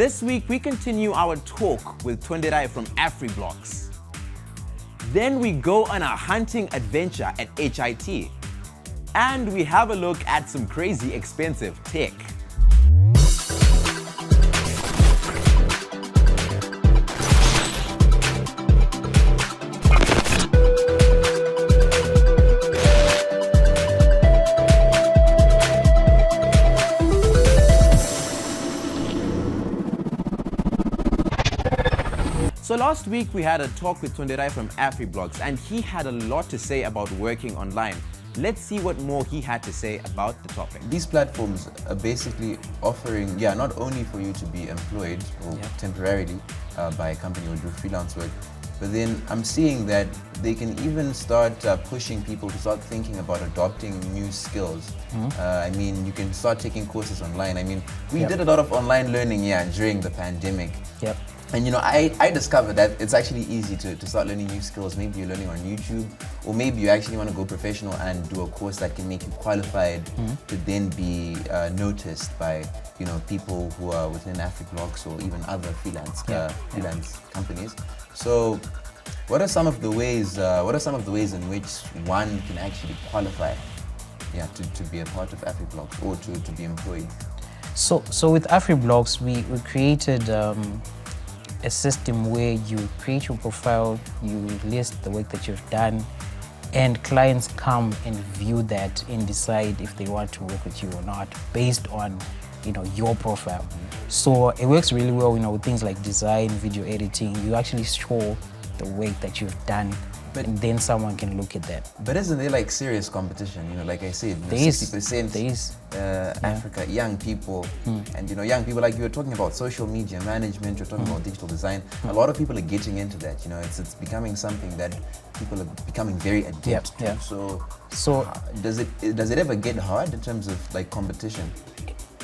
This week, we continue our talk with Tonderai from AfriBlocks. Then we go on a hunting adventure at HIT. And we have a look at some crazy expensive tech. So last week we had a talk with Tonderai from AfriBlocks and he had a lot to say about working online. Let's see what more he had to say about the topic. These platforms are basically offering, not only for you to be employed or temporarily by a company or do freelance work, but then I'm seeing that they can even start pushing people to start thinking about adopting new skills. I mean, you can start taking courses online. I mean, we did a lot of online learning during the pandemic. And I discovered that it's actually easy to start learning new skills. Maybe you're learning on YouTube, or maybe you actually want to go professional and do a course that can make you qualified to then be noticed by people who are within AfriBlocks or even other freelance companies. So, what are some of the ways? In which one can actually qualify, to be a part of AfriBlocks or to be employed? So with AfriBlocks, we created a system where you create your profile, you list the work that you've done, and clients come and view that and decide if they want to work with you or not based on your profile. So it works really well with things like design, video editing. You actually show the work that you've done, and then someone can look at that. But isn't there like serious competition? Like I said, 60% Africa, young people, and young people, like you were talking about social media management, you're talking about digital design. A lot of people are getting into that. It's becoming something that people are becoming very adept to. So does it ever get hard in terms of like competition?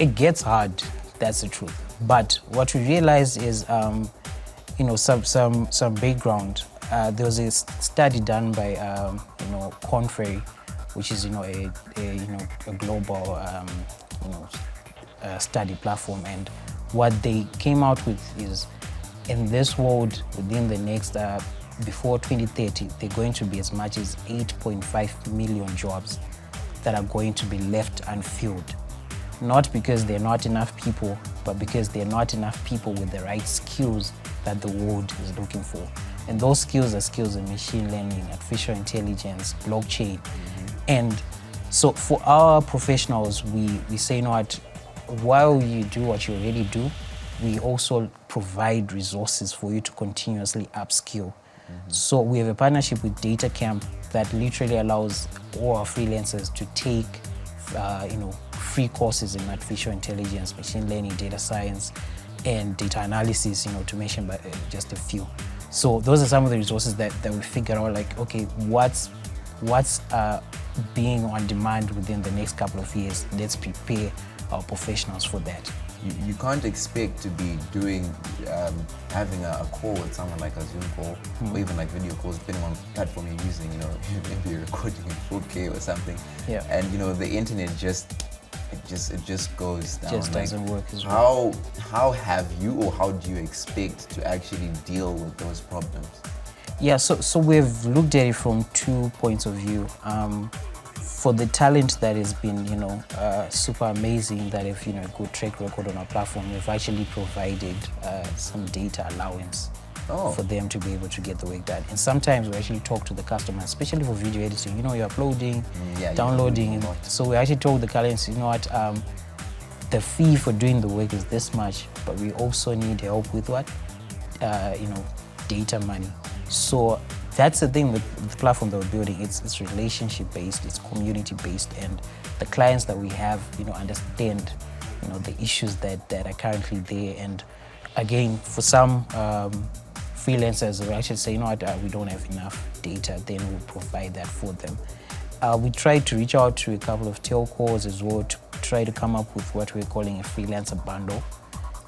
It gets hard. That's the truth. But what we realize is, some background. There was a study done by Conferry, which is a global study platform, and what they came out with is, in this world, within the next before 2030, they're going to be as much as 8.5 million jobs that are going to be left unfilled. Not because there are not enough people, but because there are not enough people with the right skills that the world is looking for. And those skills are skills in machine learning, artificial intelligence, blockchain. And so for our professionals, we say, while you do what you already do, we also provide resources for you to continuously upskill. So we have a partnership with DataCamp that literally allows all our freelancers to take free courses in artificial intelligence, machine learning, data science, and data analysis, to mention just a few. So those are some of the resources that we figure out, like, okay, what's being on demand within the next couple of years. Let's prepare our professionals for that. You can't expect to be doing, having a call with someone like a Zoom call, or even like video calls, depending on the platform you're using, maybe you're recording in 4K or something. And the internet it just goes down. Just doesn't work as well. How have you, or how do you expect to actually deal with those problems? So we've looked at it from 2 points of view. For the talent that has been, super amazing, that have, a good track record on our platform, we've actually provided some data allowance for them to be able to get the work done. And sometimes we actually talk to the customer, especially for video editing. You're uploading, downloading. So we actually told the clients, the fee for doing the work is this much, but we also need help with what? Data money. So that's the thing with the platform that we're building. It's relationship-based, it's community-based, and the clients that we have, understand, the issues that are currently there. And again, for some freelancers, we actually say, we don't have enough data, then we'll provide that for them. We tried to reach out to a couple of telcos as well to try to come up with what we're calling a freelancer bundle.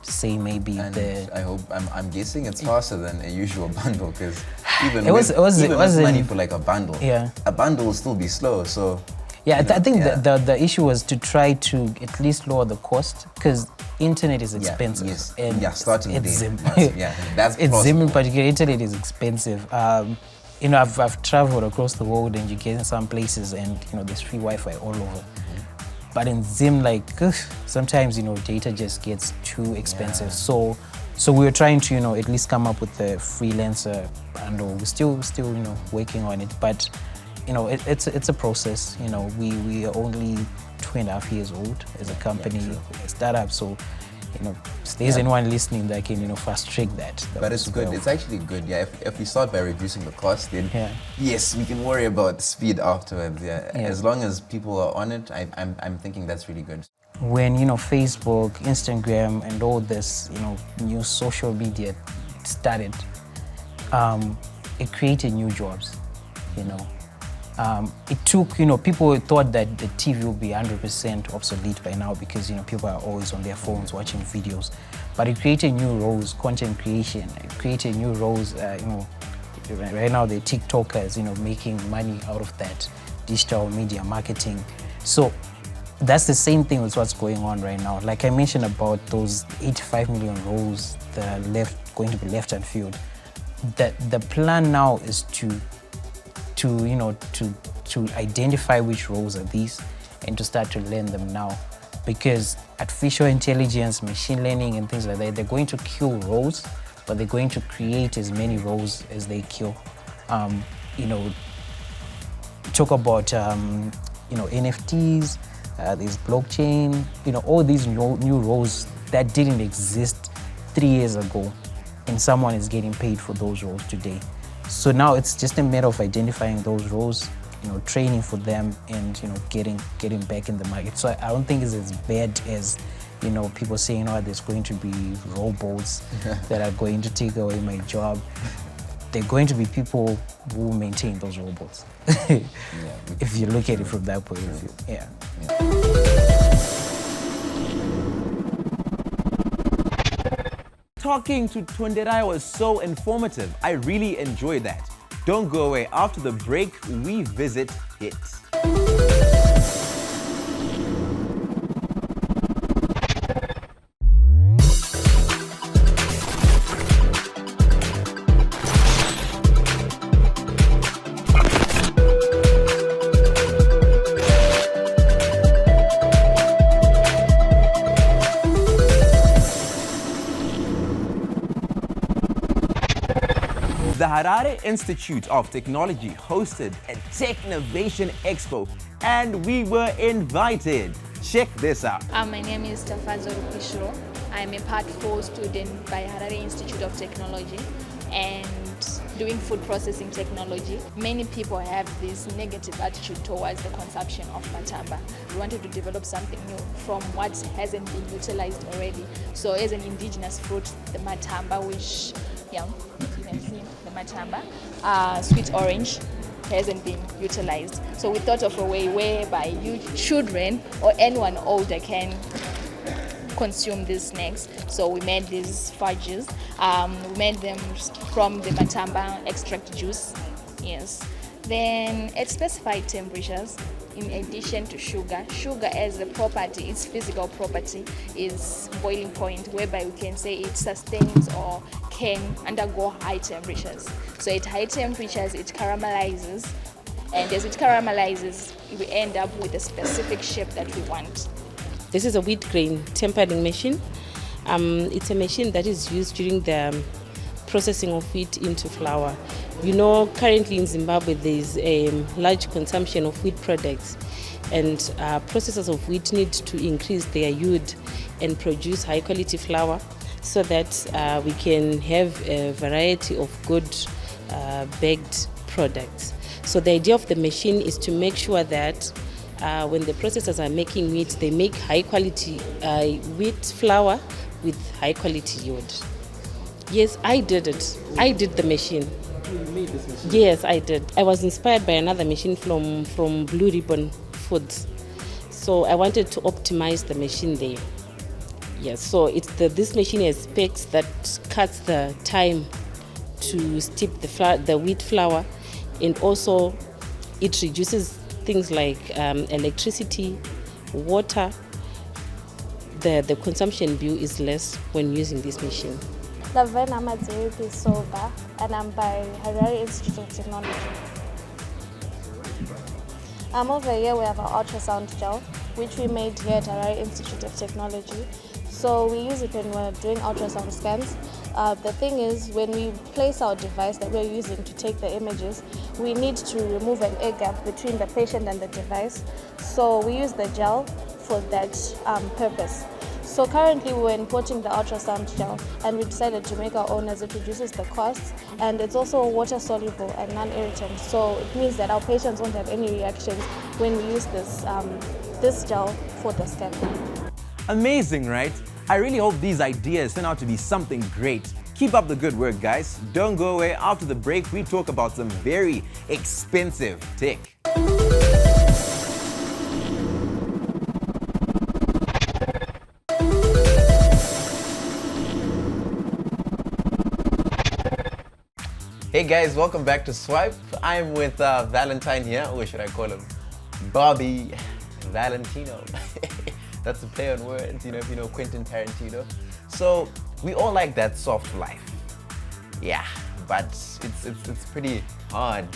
Say maybe I'm guessing it's faster than a usual bundle, because even it was money for like a bundle, a bundle will still be slow. So I think the issue was to try to at least lower the cost, because internet is expensive. Yes. And Yeah, starting it's there. Zim. Yeah, that's It's plausible. Zim in particular. Internet is expensive. You know, I've traveled across the world, and you get in some places, and you know, there's free Wi-Fi all over. But in Zim, like sometimes you know, data just gets too expensive. Yeah. So we were trying to, you know, at least come up with a freelancer bundle. We're still you know, working on it, but you know, it's a process. You know, we are only 2.5 years old as a company, a startup. So, you know, if there's anyone listening that can, you know, fast track that. But it's good. It's actually good. Yeah. If we start by reducing the cost, then yes, we can worry about speed afterwards. Yeah. As long as people are on it, I'm thinking that's really good. When, you know, Facebook, Instagram, and all this, you know, new social media started, it created new jobs, you know. It took, you know, people thought that the TV will be 100% obsolete by now because, you know, people are always on their phones watching videos. But it created new roles, content creation. It created new roles, you know, right now they're TikTokers, you know, making money out of that, digital media marketing. So that's the same thing with what's going on right now. Like I mentioned about those 85 million roles that are going to be left unfilled. The plan now is to identify which roles are these and to start to learn them now. Because artificial intelligence, machine learning and things like that, they're going to kill roles, but they're going to create as many roles as they kill. You know, talk about, you know, NFTs, there's blockchain, you know, all these new roles that didn't exist 3 years ago, and someone is getting paid for those roles today. So now it's just a matter of identifying those roles, you know, training for them, and you know, getting back in the market. So I don't think it's as bad as, you know, people saying, oh, there's going to be robots that are going to take away my job. They're going to be people who maintain those robots. If you look at it from that point of view, yeah. Talking to Tonderai was so informative. I really enjoyed that. Don't go away. After the break, we visit Hits. The Harare Institute of Technology hosted a Technovation Expo, and we were invited. Check this out. My name is Tafazo Rupishro. I'm a Part 4 student by Harare Institute of Technology and doing food processing technology. Many people have this negative attitude towards the consumption of matamba. We wanted to develop something new from what hasn't been utilized already. So as an indigenous fruit, the matamba, which, yeah, you can see the matamba, sweet orange, hasn't been utilized. So we thought of a way whereby you children or anyone older can consume these snacks. So we made these fudges. We made them from the matamba extract juice. Yes. Then at specified temperatures, in addition to sugar as a property, its physical property is boiling point, whereby we can say it sustains or can undergo high temperatures. So at high temperatures, it caramelizes, and as it caramelizes, we end up with a specific shape that we want. This is a wheat grain tempering machine. It's a machine that is used during the processing of wheat into flour. You know, currently in Zimbabwe there is a large consumption of wheat products, and processors of wheat need to increase their yield and produce high quality flour so that we can have a variety of good baked products. So the idea of the machine is to make sure that when the processors are making wheat, they make high quality wheat flour with high quality yield. Yes, I did it. I did the machine. You made this machine? Yes, I did. I was inspired by another machine from Blue Ribbon Foods. So I wanted to optimize the machine there. Yes, so this machine has specs that cuts the time to steep the wheat flour, and also it reduces things like electricity, water. the consumption bill is less when using this machine. Laverne Amadziri Soba, and I'm by Harare Institute of Technology. Over here we have our ultrasound gel, which we made here at Harare Institute of Technology. So we use it when we're doing ultrasound scans. The thing is, when we place our device that we're using to take the images, we need to remove an air gap between the patient and the device. So we use the gel for that purpose. So currently we're importing the ultrasound gel, and we decided to make our own as it reduces the costs, and it's also water soluble and non-irritant. So it means that our patients won't have any reactions when we use this gel for the scan. Amazing, right? I really hope these ideas turn out to be something great. Keep up the good work, guys. Don't go away. After the break, we talk about some very expensive tech. Hey guys, welcome back to Swipe. I'm with Valentine here, or should I call him Bobby Valentino? That's a play on words, you know, if you know Quentin Tarantino. So we all like that soft life. Yeah, but it's pretty hard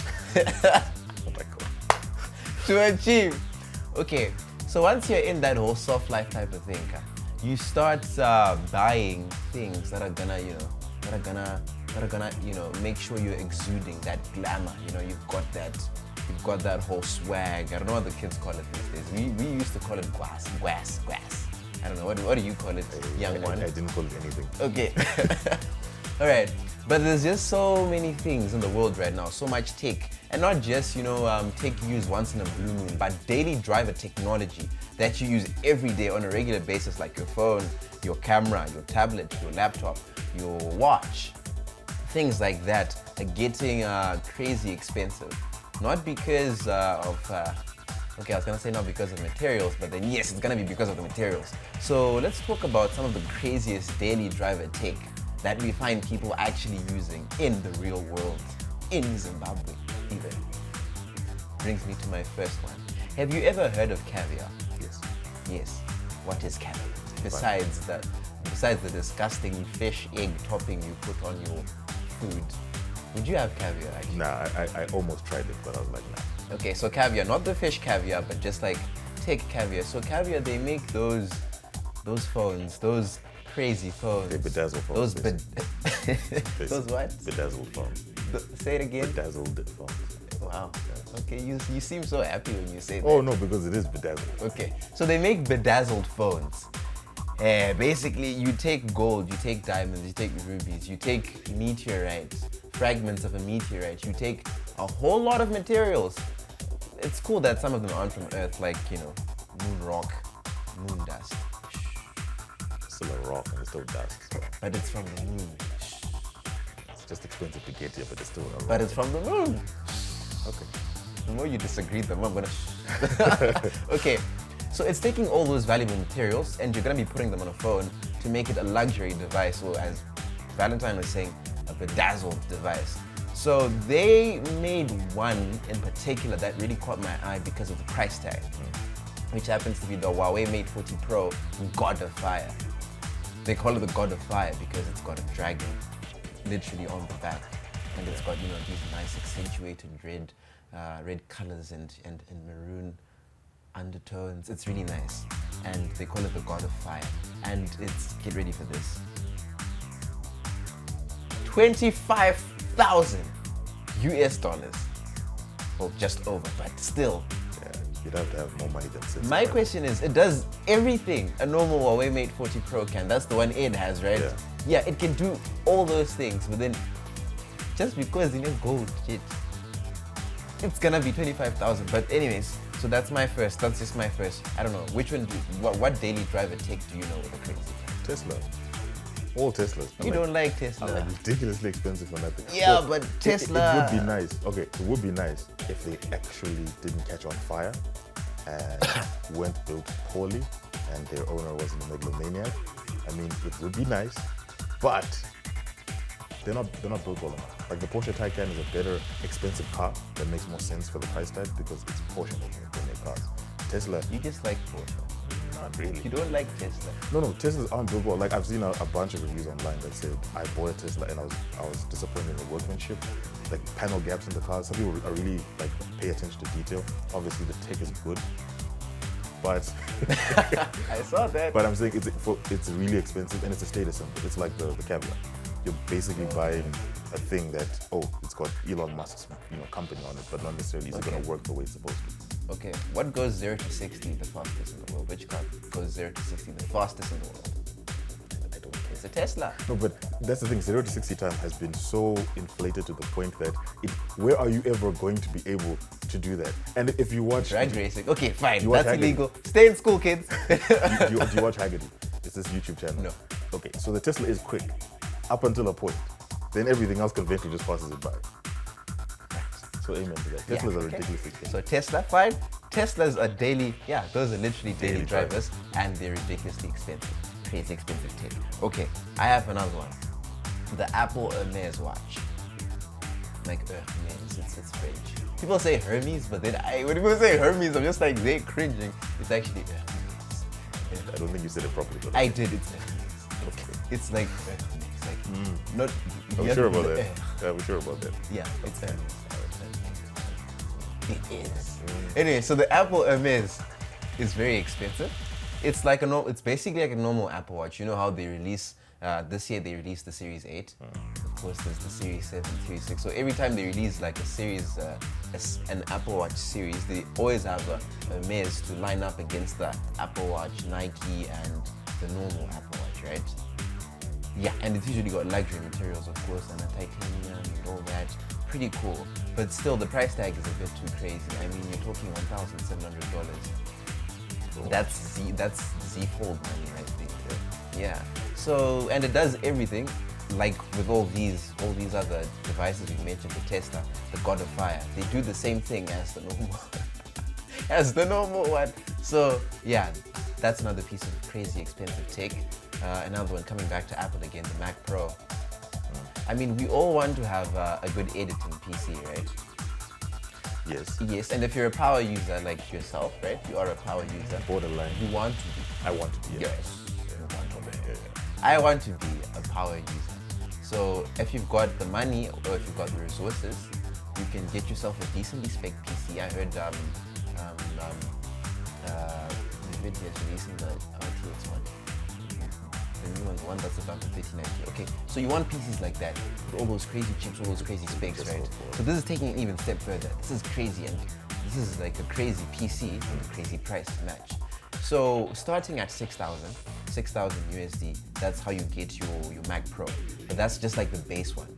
to achieve. Okay, so once you're in that whole soft life type of thing, you start buying things that are gonna, make sure you're exuding that glamour. You know, you've got that whole swag. I don't know what the kids call it these days. We used to call it guas. I don't know, what do you call it, young one? I didn't call it anything. Okay. All right. But there's just so many things in the world right now, so much tech. And not just, tech used once in a blue moon, but daily driver technology that you use every day on a regular basis, like your phone, your camera, your tablet, your laptop, your watch. Things like that are getting crazy expensive. Not because okay, I was gonna say not because of materials, but then yes, it's gonna be because of the materials. So let's talk about some of the craziest daily driver tech that we find people actually using in the real world, in Zimbabwe even. Brings me to my first one. Have you ever heard of caviar? Yes. Yes. What is caviar? Besides the disgusting fish egg topping you put on your food. Would you have caviar actually? Nah, I almost tried it, but I was like, nah. Okay, so caviar, not the fish caviar, but just like take caviar. So caviar, they make those phones, those crazy phones. They bedazzle phones. Those what? Bedazzled phones. Say it again. Bedazzled phones. Wow. Okay, you seem so happy when you say that. Oh no, because it is bedazzled. Okay, so they make bedazzled phones. Basically, you take gold, you take diamonds, you take rubies, you take meteorites, fragments of a meteorite, you take a whole lot of materials. It's cool that some of them aren't from Earth, like, moon rock, moon dust. It's still a rock and it's still dust. But it's from the moon. It's just expensive to get here, but it's still a rock. But it's from the moon. Okay. The more you disagree, the more I'm gonna Okay, so it's taking all those valuable materials and you're gonna be putting them on a phone to make it a luxury device, or as Valentine was saying, a bedazzled device. So they made one in particular that really caught my eye because of the price tag, which happens to be the Huawei Mate 40 Pro God of Fire. They call it the God of Fire because it's got a dragon literally on the back, and it's got these nice accentuated red colors and maroon undertones. It's really nice, and they call it the God of Fire. And it's, get ready for this, 25,000 US dollars. Well, just over, but still. Yeah, you'd have to have more money than this. My question is, it does everything a normal Huawei Mate 40 Pro can. That's the one Ed has, right? Yeah, it can do all those things, but then just because gold, shit, it's gonna be 25,000. But anyways, so that's just my first. I don't know, which one, what daily driver tech do you know with the crazy? Tesla. All Teslas. You don't like Tesla? Are ridiculously expensive for nothing. Yeah, but Tesla. It would be nice. Okay, it would be nice if they actually didn't catch on fire and weren't built poorly and their owner wasn't a megalomaniac. I mean, it would be nice, but they're not built well enough. Like the Porsche Taycan is a better expensive car that makes more sense for the price tag because it's Porsche making their cars. Tesla. You just like Porsche. Not really. You don't like Tesla? No, Teslas aren't built well. Like I've seen a bunch of reviews online that said I bought a Tesla and I was disappointed in the workmanship, like panel gaps in the car. Some people are really like pay attention to detail. Obviously the tech is good, but I saw that. but I'm saying it's really expensive and it's a status symbol. It's like the caviar. You're basically buying a thing that it's got Elon Musk's company on it, but not necessarily is it going to work the way it's supposed to. Okay, what goes 0 to 60 the fastest in the world? Which car goes 0 to 60 the fastest in the world? I don't know. It's a Tesla. No, but that's the thing. 0 to 60 time has been so inflated to the point that where are you ever going to be able to do that? And if you watch Drag racing. Okay, fine. You watch That's Haggerty? illegal. Stay in school, kids. do you watch Haggerty? It's this YouTube channel. No. Okay, so the Tesla is quick up until a point. Then everything else conventionally just passes it by. So amen to that. Teslas are ridiculously expensive. So Tesla, fine. Teslas are daily, those are literally daily Daily drivers, and they're ridiculously expensive. Crazy expensive tech. Okay, I have another one. The Apple Hermes watch. Like Hermes, it's French. People say Hermes, but then when people say Hermes, I'm just like, they're cringing. It's actually Hermes. I don't think you said it properly. But I did, it's Hermes. okay. It's like Hermes, like not. I'm you sure have about to- that. Yeah, I'm sure about that. Yeah, it's Hermes. It is. Anyway, so the Apple Hermes is very expensive. It's like it's basically like a normal Apple Watch. You know how they release this year they released the Series 8. Of course, there's the Series 7, Series 6. So every time they release like a series, an Apple Watch series, they always have a Hermes to line up against the Apple Watch, Nike, and the normal Apple Watch, right? Yeah, and it's usually got luxury materials, of course, and a titanium and all that. Pretty cool, but still the price tag is a bit too crazy. I mean, you're talking $1,700. That's Z Fold money right there. Yeah. So, and it does everything, like with all these other devices we mentioned, the Tesla, the God of Fire. They do the same thing as the normal one. So yeah, that's another piece of crazy expensive tech. Another one coming back to Apple again, the Mac Pro. I mean, we all want to have a good editing PC, right? Yes. Yes, and if you're a power user like yourself, right? You are a power user. Borderline. You want to be. I want to be. Yes. I want to be a power user. So if you've got the money or if you've got the resources, you can get yourself a decently spec PC. I heard NVIDIA is releasing the RTX one. The new one, the one that's about the 3090. Okay, so you want PCs like that with all those crazy chips, all those crazy specs, right? So this is taking it even a step further. This is crazy, and this is like a crazy PC with a crazy price to match. So starting at 6,000 USD, that's how you get your Mac Pro. But that's just like the base one,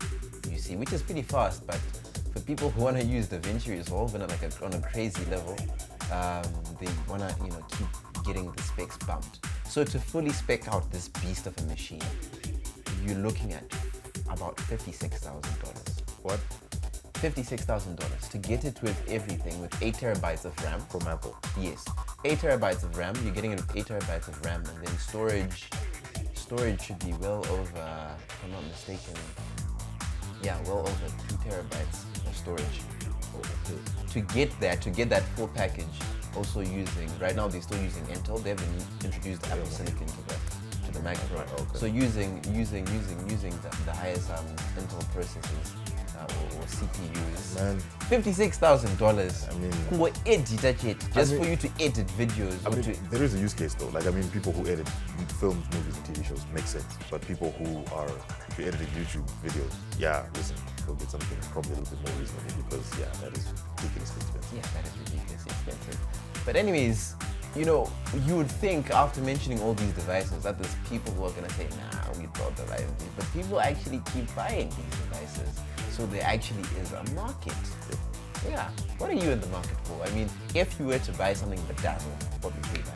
you see, which is pretty fast. But for people who want to use DaVinci Resolve and on a crazy level, they want to keep getting the specs bumped. So to fully spec out this beast of a machine, you're looking at about $56,000. What? $56,000 to get it with everything, with 8 terabytes of RAM. From Apple. Yes, 8 terabytes of RAM. You're getting it with 8 terabytes of RAM, and then storage should be well over, if I'm not mistaken, well over 2 terabytes of storage. To get that full package, also right now they're still using Intel. They haven't introduced Apple Silicon to the Mac Pro. So using the highest Intel processors or CPUs. Man. $56,000. I mean, who edit it just for you to edit videos. I mean, there is a use case though. Like, I mean, people who edit films, movies, and TV shows makes sense. But people who are, if you're editing YouTube videos, listen, go get something probably a little bit more reasonable because, that is ridiculously expensive. Yeah, that is ridiculously expensive. But anyways, you would think after mentioning all these devices that there's people who are gonna say, nah, we thought the life of these. But people actually keep buying these devices. So there actually is a market. Yeah. What are you in the market for? I mean, if you were to buy something bedazzled, what would you buy?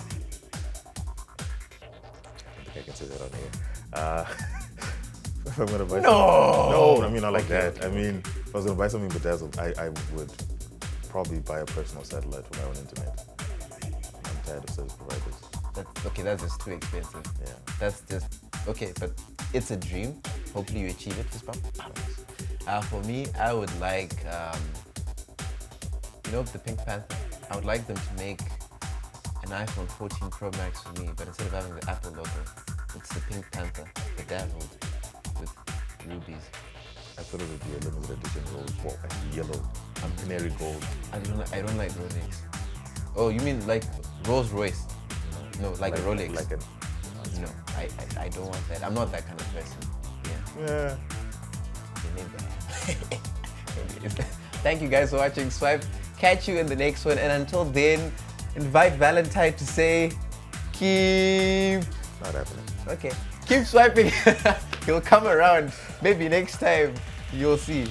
I think I can say that on here. If I'm gonna buy No! I mean, not like that. I mean, if I was gonna buy something bedazzled, I would probably buy a personal satellite for my own internet. I'm tired of service providers. That's just too expensive. Yeah. That's just, okay, but it's a dream. Hopefully you achieve it, Fist Bump. For me, I would like, the Pink Panther. I would like them to make an iPhone 14 Pro Max for me, but instead of having the Apple logo, it's the Pink Panther, bedazzled with rubies. I thought it would be a limited edition rose gold, like yellow, canary gold. I don't like Rolex. Oh, you mean like Rolls Royce? No, like a Rolex. Like an, No, I don't want that. I'm not that kind of person. Yeah. yeah. Thank you guys for watching Swipe. Catch you in the next one, and until then, invite Valentine to say, keep. Not happening. Okay, keep swiping. He'll come around. Maybe next time you'll see.